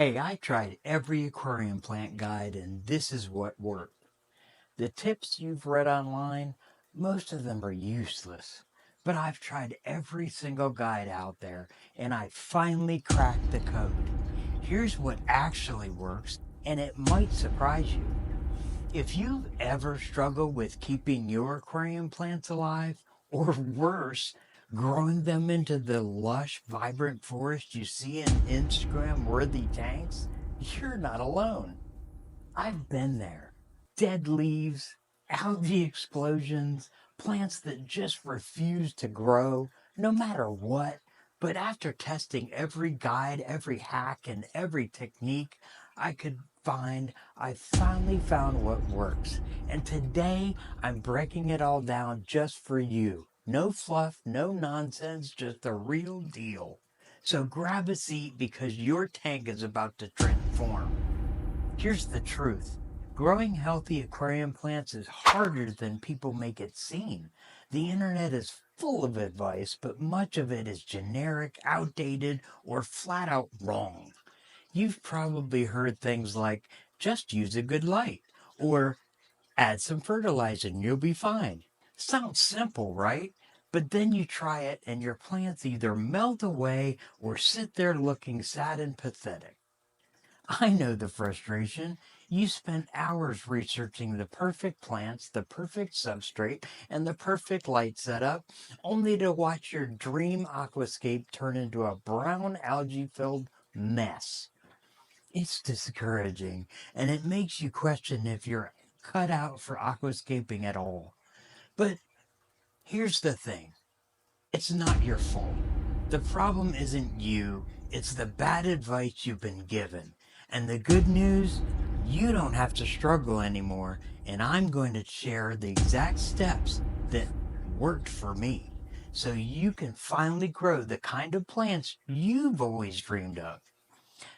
Hey, I tried every aquarium plant guide and this is what worked. The tips you've read online, most of them are useless. But I've tried every single guide out there and I finally cracked the code. Here's what actually works, and it might surprise you. If you've ever struggled with keeping your aquarium plants alive, or worse, growing them into the lush, vibrant forest you see in Instagram worthy tanks, you're not alone. I've been there. Dead leaves, algae explosions, plants that just refuse to grow, no matter what. But after testing every guide, every hack, and every technique I could find, I finally found what works. And today I'm breaking it all down just for you. No fluff, no nonsense, just the real deal. So grab a seat because your tank is about to transform. Here's the truth. Growing healthy aquarium plants is harder than people make it seem. The internet is full of advice, but much of it is generic, outdated, or flat out wrong. You've probably heard things like, just use a good light, or add some fertilizer and you'll be fine. Sounds simple, right? But then you try it and your plants either melt away or sit there looking sad and pathetic. I know the frustration. You spent hours researching the perfect plants, the perfect substrate, and the perfect light setup, only to watch your dream aquascape turn into a brown algae filled mess. It's discouraging, and it makes you question if you're cut out for aquascaping at all. But here's the thing, it's not your fault. The problem isn't you, it's the bad advice you've been given. And the good news, you don't have to struggle anymore. And I'm going to share the exact steps that worked for me. So you can finally grow the kind of plants you've always dreamed of.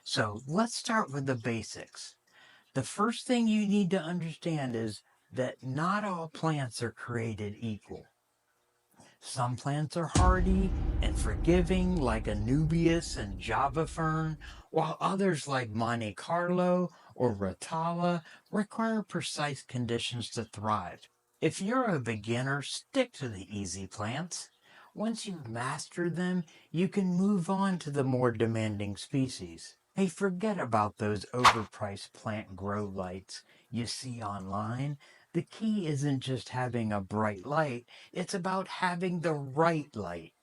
So let's start with the basics. The first thing you need to understand is that not all plants are created equal. Some plants are hardy and forgiving, like Anubias and Java Fern, while others, like Monte Carlo or Rotala, require precise conditions to thrive. If you're a beginner, stick to the easy plants. Once you've mastered them, you can move on to the more demanding species. Hey, forget about those overpriced plant grow lights you see online. The key isn't just having a bright light, it's about having the right light.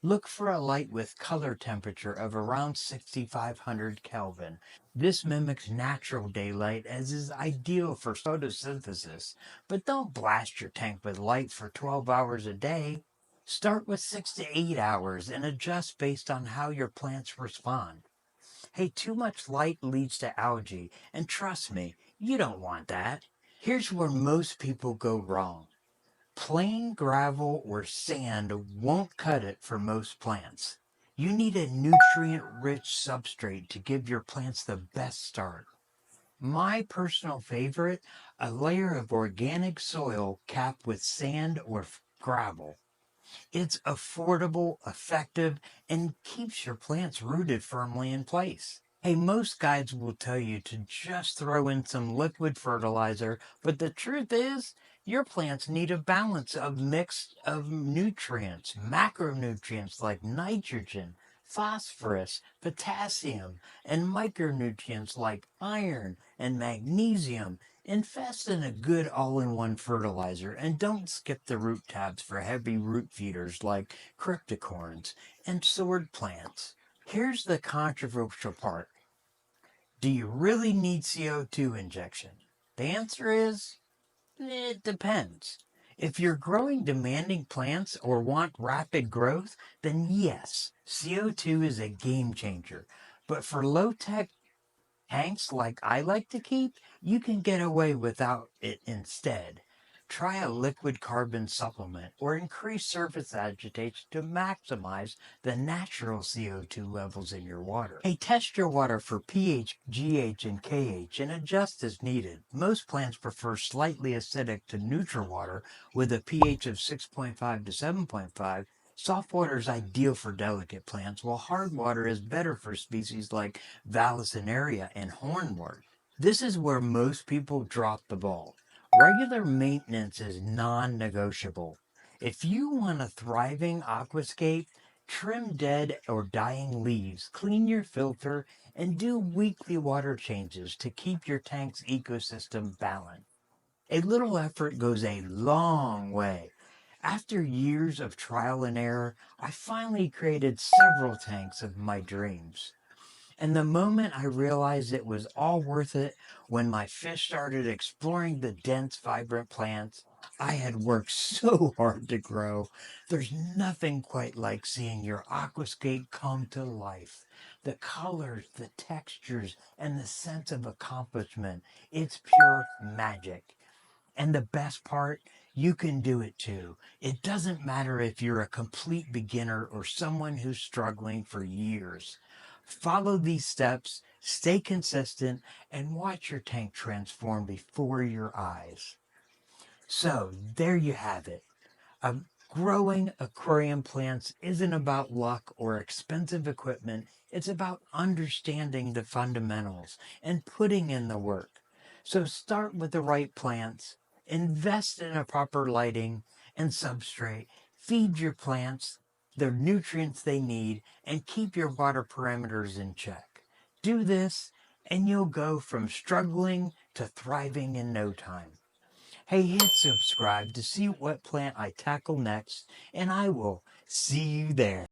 Look for a light with color temperature of around 6500 Kelvin. This mimics natural daylight as is ideal for photosynthesis, but don't blast your tank with light for 12 hours a day. Start with 6 to 8 hours and adjust based on how your plants respond. Hey, too much light leads to algae, and trust me, you don't want that. Here's where most people go wrong. Plain gravel or sand won't cut it for most plants. You need a nutrient-rich substrate to give your plants the best start. My personal favorite, a layer of organic soil capped with sand or gravel. It's affordable, effective, and keeps your plants rooted firmly in place. Hey, most guides will tell you to just throw in some liquid fertilizer, but the truth is, your plants need a balance of mix of nutrients, macronutrients like nitrogen, phosphorus, potassium, and micronutrients like iron and magnesium. Invest in a good all-in-one fertilizer and don't skip the root tabs for heavy root feeders like cryptocorns and sword plants. Here's the controversial part. Do you really need CO2 injection? The answer is, it depends. If you're growing demanding plants or want rapid growth, then yes, CO2 is a game changer. But for low-tech tanks like I like to keep, you can get away without it instead. Try a liquid carbon supplement or increase surface agitation to maximize the natural CO2 levels in your water. Hey, test your water for pH, GH, and KH and adjust as needed. Most plants prefer slightly acidic to neutral water with a pH of 6.5 to 7.5, Soft water is ideal for delicate plants, while hard water is better for species like Vallisneria and hornwort. This is where most people drop the ball. Regular maintenance is non-negotiable. If you want a thriving aquascape, trim dead or dying leaves, clean your filter, and do weekly water changes to keep your tank's ecosystem balanced. A little effort goes a long way. After years of trial and error, I finally created several tanks of my dreams. And the moment I realized it was all worth it, when my fish started exploring the dense, vibrant plants I had worked so hard to grow. There's nothing quite like seeing your aquascape come to life. The colors, the textures, and the sense of accomplishment. It's pure magic. And the best part, you can do it too. It doesn't matter if you're a complete beginner or someone who's struggling for years. Follow these steps, stay consistent, and watch your tank transform before your eyes. So, there you have it. Growing aquarium plants isn't about luck or expensive equipment. It's about understanding the fundamentals and putting in the work. So start with the right plants, invest in a proper lighting and substrate, feed your plants the nutrients they need, and keep your water parameters in check. Do this, and you'll go from struggling to thriving in no time. Hey, hit subscribe to see what plant I tackle next, and I will see you there.